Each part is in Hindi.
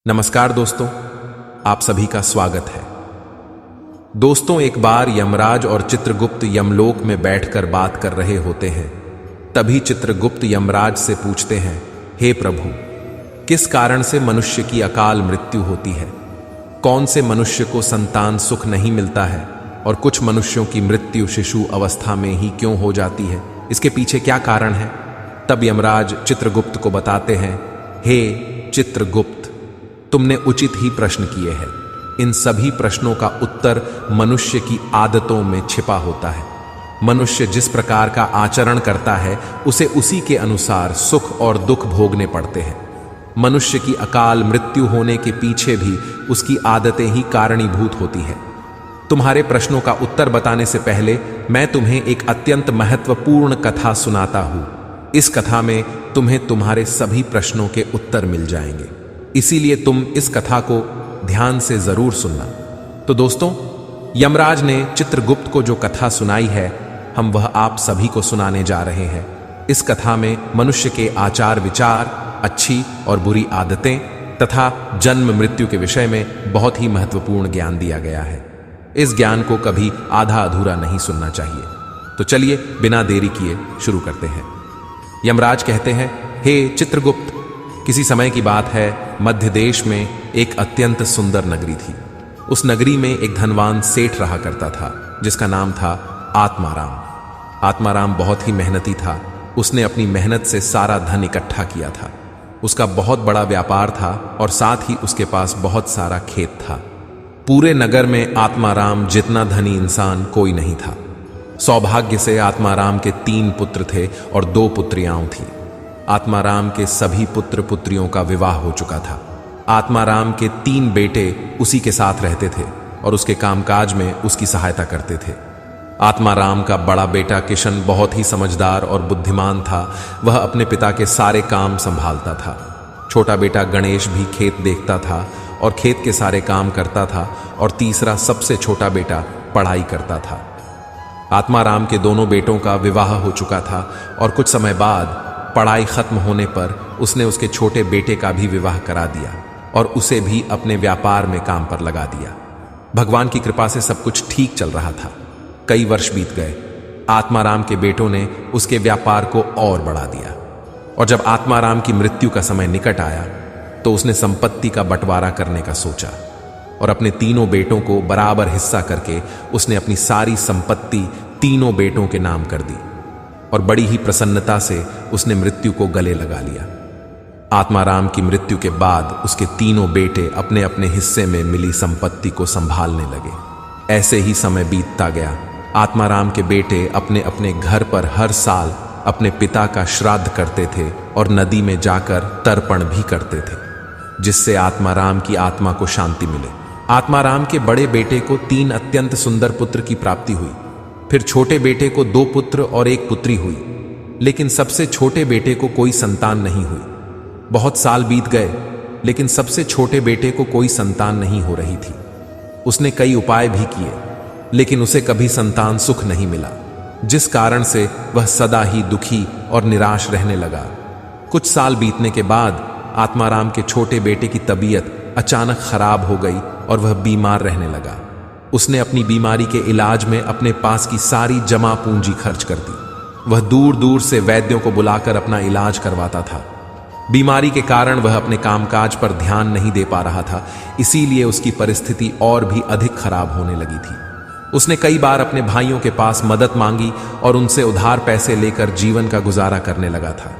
नमस्कार दोस्तों, आप सभी का स्वागत है। दोस्तों, एक बार यमराज और चित्रगुप्त यमलोक में बैठकर बात कर रहे होते हैं। तभी चित्रगुप्त यमराज से पूछते हैं, हे प्रभु, किस कारण से मनुष्य की अकाल मृत्यु होती है? कौन से मनुष्य को संतान सुख नहीं मिलता है और कुछ मनुष्यों की मृत्यु शिशु अवस्था में ही क्यों हो जाती है? इसके पीछे क्या कारण है? तब यमराज चित्रगुप्त को बताते हैं, हे चित्रगुप्त, तुमने उचित ही प्रश्न किए हैं। इन सभी प्रश्नों का उत्तर मनुष्य की आदतों में छिपा होता है। मनुष्य जिस प्रकार का आचरण करता है उसे उसी के अनुसार सुख और दुख भोगने पड़ते हैं। मनुष्य की अकाल मृत्यु होने के पीछे भी उसकी आदतें ही कारणीभूत होती है। तुम्हारे प्रश्नों का उत्तर बताने से पहले मैं तुम्हें एक अत्यंत महत्वपूर्ण कथा सुनाता हूं। इस कथा में तुम्हें तुम्हारे सभी प्रश्नों के उत्तर मिल जाएंगे, इसीलिए तुम इस कथा को ध्यान से जरूर सुनना। तो दोस्तों, यमराज ने चित्रगुप्त को जो कथा सुनाई है, हम वह आप सभी को सुनाने जा रहे हैं। इस कथा में मनुष्य के आचार विचार, अच्छी और बुरी आदतें तथा जन्म मृत्यु के विषय में बहुत ही महत्वपूर्ण ज्ञान दिया गया है। इस ज्ञान को कभी आधा अधूरा नहीं सुनना चाहिए। तो चलिए बिना देरी किए शुरू करते हैं। यमराज कहते हैं, हे चित्रगुप्त, किसी समय की बात है, मध्य देश में एक अत्यंत सुंदर नगरी थी। उस नगरी में एक धनवान सेठ रहा करता था, जिसका नाम था आत्माराम। आत्माराम बहुत ही मेहनती था। उसने अपनी मेहनत से सारा धन इकट्ठा किया था। उसका बहुत बड़ा व्यापार था और साथ ही उसके पास बहुत सारा खेत था। पूरे नगर में आत्माराम जितना धनी इंसान कोई नहीं था। सौभाग्य से आत्माराम के 3 पुत्र थे और 2 पुत्रियां थीं। आत्माराम के सभी पुत्र पुत्रियों का विवाह हो चुका था। आत्माराम के 3 बेटे उसी के साथ रहते थे और उसके कामकाज में उसकी सहायता करते थे। आत्माराम का बड़ा बेटा किशन बहुत ही समझदार और बुद्धिमान था। वह अपने पिता के सारे काम संभालता था। छोटा बेटा गणेश भी खेत देखता था और खेत के सारे काम करता था। और तीसरा सबसे छोटा बेटा पढ़ाई करता था। आत्माराम के दोनों बेटों का विवाह हो चुका था और कुछ समय बाद पढ़ाई खत्म होने पर उसने उसके छोटे बेटे का भी विवाह करा दिया और उसे भी अपने व्यापार में काम पर लगा दिया। भगवान की कृपा से सब कुछ ठीक चल रहा था। कई वर्ष बीत गए। आत्माराम के बेटों ने उसके व्यापार को और बढ़ा दिया और जब आत्माराम की मृत्यु का समय निकट आया तो उसने संपत्ति का बंटवारा करने का सोचा और अपने तीनों बेटों को बराबर हिस्सा करके उसने अपनी सारी संपत्ति तीनों बेटों के नाम कर दी और बड़ी ही प्रसन्नता से उसने मृत्यु को गले लगा लिया। आत्माराम की मृत्यु के बाद उसके तीनों बेटे अपने अपने हिस्से में मिली संपत्ति को संभालने लगे। ऐसे ही समय बीतता गया। आत्माराम के बेटे अपने अपने घर पर हर साल अपने पिता का श्राद्ध करते थे और नदी में जाकर तर्पण भी करते थे, जिससे आत्माराम की आत्मा को शांति मिले। आत्माराम के बड़े बेटे को 3 अत्यंत सुंदर पुत्र की प्राप्ति हुई। फिर छोटे बेटे को 2 पुत्र और 1 पुत्री हुई, लेकिन सबसे छोटे बेटे को कोई संतान नहीं हुई। बहुत साल बीत गए, लेकिन सबसे छोटे बेटे को कोई संतान नहीं हो रही थी। उसने कई उपाय भी किए, लेकिन उसे कभी संतान सुख नहीं मिला, जिस कारण से वह सदा ही दुखी और निराश रहने लगा। कुछ साल बीतने के बाद आत्माराम के छोटे बेटे की तबीयत अचानक खराब हो गई और वह बीमार रहने लगा। उसने अपनी बीमारी के इलाज में अपने पास की सारी जमा पूंजी खर्च कर दी। वह दूर दूर से वैद्यों को बुलाकर अपना इलाज करवाता था। बीमारी के कारण वह अपने कामकाज पर ध्यान नहीं दे पा रहा था, इसीलिए उसकी परिस्थिति और भी अधिक खराब होने लगी थी। उसने कई बार अपने भाइयों के पास मदद मांगी और उनसे उधार पैसे लेकर जीवन का गुजारा करने लगा था।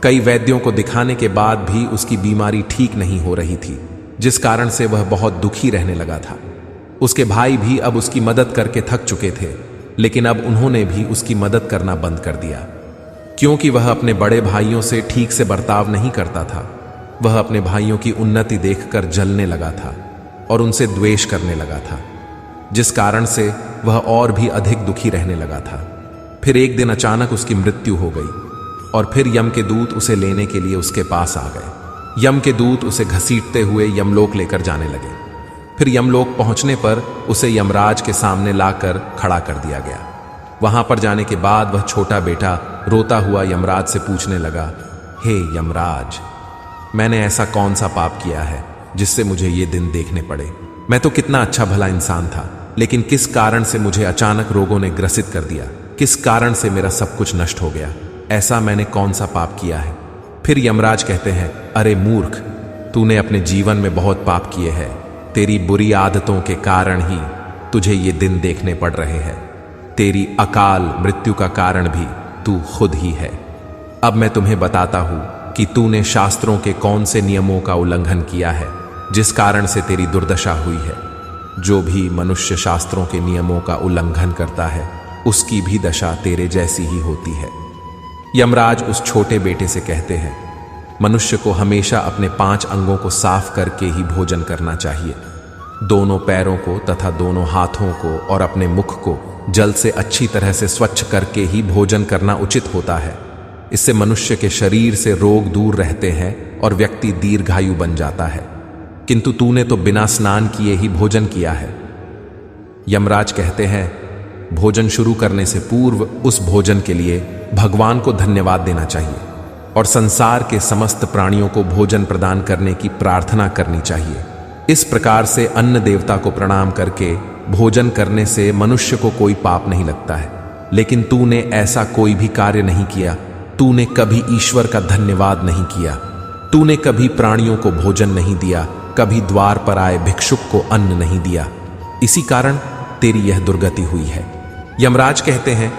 कई वैद्यों को दिखाने के बाद भी उसकी बीमारी ठीक नहीं हो रही थी, जिस कारण से वह बहुत दुखी रहने लगा था। उसके भाई भी अब उसकी मदद करके थक चुके थे, लेकिन अब उन्होंने भी उसकी मदद करना बंद कर दिया, क्योंकि वह अपने बड़े भाइयों से ठीक से बर्ताव नहीं करता था। वह अपने भाइयों की उन्नति देखकर जलने लगा था और उनसे द्वेष करने लगा था, जिस कारण से वह और भी अधिक दुखी रहने लगा था। फिर एक दिन अचानक उसकी मृत्यु हो गई और फिर यम के दूत उसे लेने के लिए उसके पास आ गए। यम के दूत उसे घसीटते हुए यमलोक लेकर जाने लगे। फिर यमलोक पहुंचने पर उसे यमराज के सामने लाकर खड़ा कर दिया गया। वहां पर जाने के बाद वह छोटा बेटा रोता हुआ यमराज से पूछने लगा, हे यमराज, मैंने ऐसा कौन सा पाप किया है जिससे मुझे ये दिन देखने पड़े। मैं तो कितना अच्छा भला इंसान था, लेकिन किस कारण से मुझे अचानक रोगों ने ग्रसित कर दिया? किस कारण से मेरा सब कुछ नष्ट हो गया? ऐसा मैंने कौन सा पाप किया है? फिर यमराज कहते हैं, अरे मूर्ख, तूने अपने जीवन में बहुत पाप किए हैं। तेरी बुरी आदतों के कारण ही तुझे ये दिन देखने पड़ रहे हैं। तेरी अकाल मृत्यु का कारण भी तू खुद ही है। अब मैं तुम्हें बताता हूं कि तूने शास्त्रों के कौन से नियमों का उल्लंघन किया है, जिस कारण से तेरी दुर्दशा हुई है। जो भी मनुष्य शास्त्रों के नियमों का उल्लंघन करता है, उसकी भी दशा तेरे जैसी ही होती है। यमराज उस छोटे बेटे से कहते हैं, मनुष्य को हमेशा अपने 5 अंगों को साफ करके ही भोजन करना चाहिए। दोनों पैरों को तथा दोनों हाथों को और अपने मुख को जल से अच्छी तरह से स्वच्छ करके ही भोजन करना उचित होता है। इससे मनुष्य के शरीर से रोग दूर रहते हैं और व्यक्ति दीर्घायु बन जाता है। किंतु तूने तो बिना स्नान किए ही भोजन किया है। यमराज कहते हैं, भोजन शुरू करने से पूर्व उस भोजन के लिए भगवान को धन्यवाद देना चाहिए और संसार के समस्त प्राणियों को भोजन प्रदान करने की प्रार्थना करनी चाहिए। इस प्रकार से अन्न देवता को प्रणाम करके भोजन करने से मनुष्य को कोई पाप नहीं लगता है। लेकिन तूने ऐसा कोई भी कार्य नहीं किया। तूने कभी ईश्वर का धन्यवाद नहीं किया। तूने कभी प्राणियों को भोजन नहीं दिया, कभी द्वार पर आए भिक्षुक को अन्न नहीं दिया। इसी कारण तेरी यह दुर्गति हुई है। यमराज कहते हैं,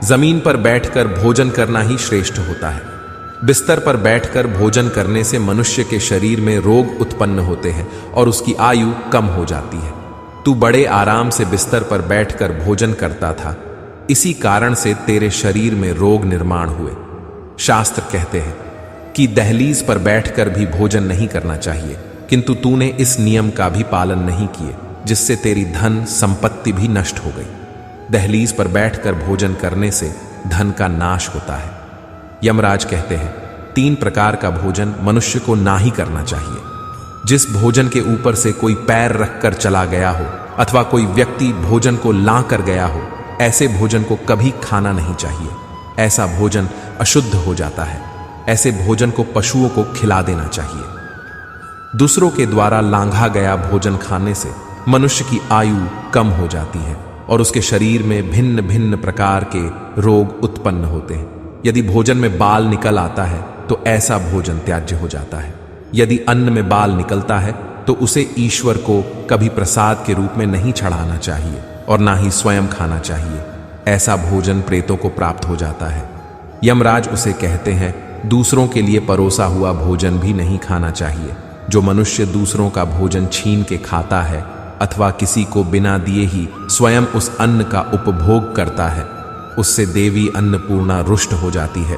जमीन पर बैठकर भोजन करना ही श्रेष्ठ होता है। बिस्तर पर बैठकर भोजन करने से मनुष्य के शरीर में रोग उत्पन्न होते हैं और उसकी आयु कम हो जाती है। तू बड़े आराम से बिस्तर पर बैठकर भोजन करता था, इसी कारण से तेरे शरीर में रोग निर्माण हुए। शास्त्र कहते हैं कि दहलीज पर बैठकर भी भोजन नहीं करना चाहिए, किंतु तूने इस नियम का भी पालन नहीं किए, जिससे तेरी धन संपत्ति भी नष्ट हो गई। दहलीज पर बैठकर भोजन करने से धन का नाश होता है। यमराज कहते हैं, 3 प्रकार का भोजन मनुष्य को ना ही करना चाहिए। जिस भोजन के ऊपर से कोई पैर रखकर चला गया हो अथवा कोई व्यक्ति भोजन को ला कर गया हो, ऐसे भोजन को कभी खाना नहीं चाहिए। ऐसा भोजन अशुद्ध हो जाता है। ऐसे भोजन को पशुओं को खिला देना चाहिए। दूसरों के द्वारा लांघा गया भोजन खाने से मनुष्य की आयु कम हो जाती है और उसके शरीर में भिन्न भिन्न प्रकार के रोग उत्पन्न होते हैं। यदि भोजन में बाल निकल आता है तो ऐसा भोजन त्याज्य हो जाता है। यदि अन्न में बाल निकलता है तो उसे ईश्वर को कभी प्रसाद के रूप में नहीं चढ़ाना चाहिए और ना ही स्वयं खाना चाहिए। ऐसा भोजन प्रेतों को प्राप्त हो जाता है। यमराज उसे कहते हैं, दूसरों के लिए परोसा हुआ भोजन भी नहीं खाना चाहिए। जो मनुष्य दूसरों का भोजन छीन के खाता है अथवा किसी को बिना दिए ही स्वयं उस अन्न का उपभोग करता है, उससे देवी अन्नपूर्णा रुष्ट हो जाती है।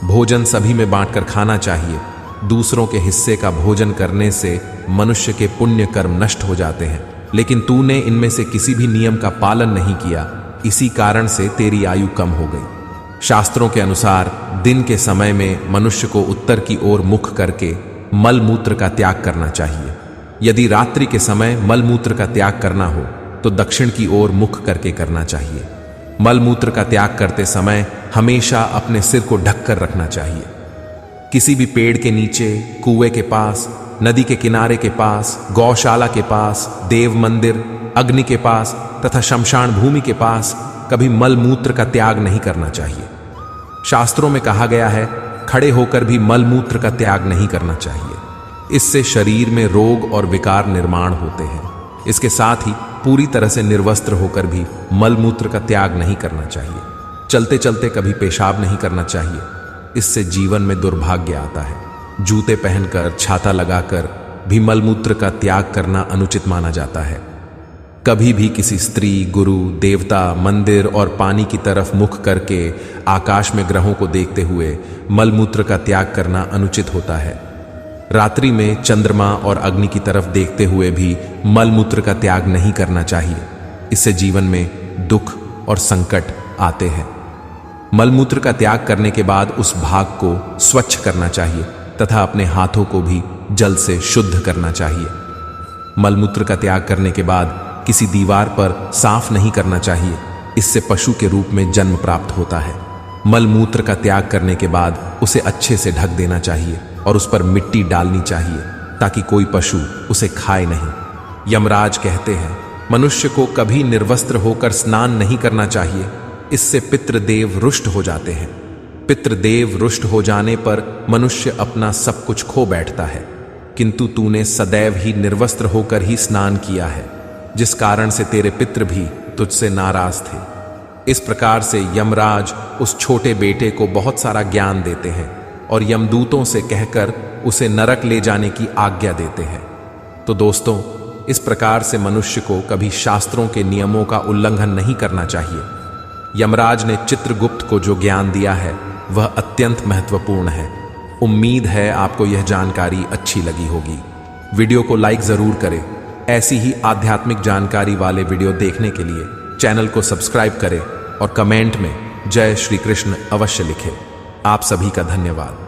भोजन सभी में बांटकर खाना चाहिए। दूसरों के हिस्से का भोजन करने से मनुष्य के पुण्य कर्म नष्ट हो जाते हैं, लेकिन तूने इनमें से किसी भी नियम का पालन नहीं किया। इसी कारण से तेरी आयु कम हो गई। शास्त्रों के अनुसार दिन के समय में मनुष्य को उत्तर की ओर मुख करके मल मूत्र का त्याग करना चाहिए। यदि रात्रि के समय मल मूत्र का त्याग करना हो तो दक्षिण की ओर मुख करके करना चाहिए। मल मूत्र का त्याग करते समय हमेशा अपने सिर को ढककर रखना चाहिए। किसी भी पेड़ के नीचे, कुएं के पास, नदी के किनारे के पास, गौशाला के पास, देव मंदिर, अग्नि के पास तथा शमशान भूमि के पास कभी मल मूत्र का त्याग नहीं करना चाहिए। शास्त्रों में कहा गया है, खड़े होकर भी मल मूत्र का त्याग नहीं करना चाहिए। इससे शरीर में रोग और विकार निर्माण होते हैं। इसके साथ ही पूरी तरह से निर्वस्त्र होकर भी मल मूत्र का त्याग नहीं करना चाहिए। चलते चलते कभी पेशाब नहीं करना चाहिए। इससे जीवन में दुर्भाग्य आता है। जूते पहनकर, छाता लगाकर भी मल मूत्र का त्याग करना अनुचित माना जाता है। कभी भी किसी स्त्री, गुरु, देवता, मंदिर और पानी की तरफ मुख करके आकाश में ग्रहों को देखते हुए मल मूत्र का त्याग करना अनुचित होता है। रात्रि में चंद्रमा और अग्नि की तरफ देखते हुए भी मल मूत्र का त्याग नहीं करना चाहिए। इससे जीवन में दुख और संकट आते हैं। मल मूत्र का त्याग करने के बाद उस भाग को स्वच्छ करना चाहिए तथा अपने हाथों को भी जल से शुद्ध करना चाहिए। मल मूत्र का त्याग करने के बाद किसी दीवार पर साफ नहीं करना चाहिए। इससे पशु के रूप में जन्म प्राप्त होता है। मल मूत्र का त्याग करने के बाद उसे अच्छे से ढक देना चाहिए और उस पर मिट्टी डालनी चाहिए। ताकि कोई पशु उसे खाए नहीं। यमराज कहते हैं, मनुष्य को कभी निर्वस्त्र होकर स्नान नहीं करना चाहिए, इससे पितृदेव रुष्ट हो जाते हैं। पितृदेव रुष्ट हो जाने पर मनुष्य अपना सब कुछ खो बैठता है, किंतु तूने सदैव ही निर्वस्त्र होकर ही स्नान किया है, जिस कारण से तेरे पितृ भी तुझसे नाराज थे। इस प्रकार से यमराज उस छोटे बेटे को बहुत सारा ज्ञान देते हैं और यमदूतों से कहकर उसे नरक ले जाने की आज्ञा देते हैं। तो दोस्तों, इस प्रकार से मनुष्य को कभी शास्त्रों के नियमों का उल्लंघन नहीं करना चाहिए। यमराज ने चित्रगुप्त को जो ज्ञान दिया है वह अत्यंत महत्वपूर्ण है। उम्मीद है आपको यह जानकारी अच्छी लगी होगी। वीडियो को लाइक जरूर करें। ऐसी ही आध्यात्मिक जानकारी वाले वीडियो देखने के लिए चैनल को सब्सक्राइब करें और कमेंट में जय श्री कृष्ण अवश्य लिखें। आप सभी का धन्यवाद।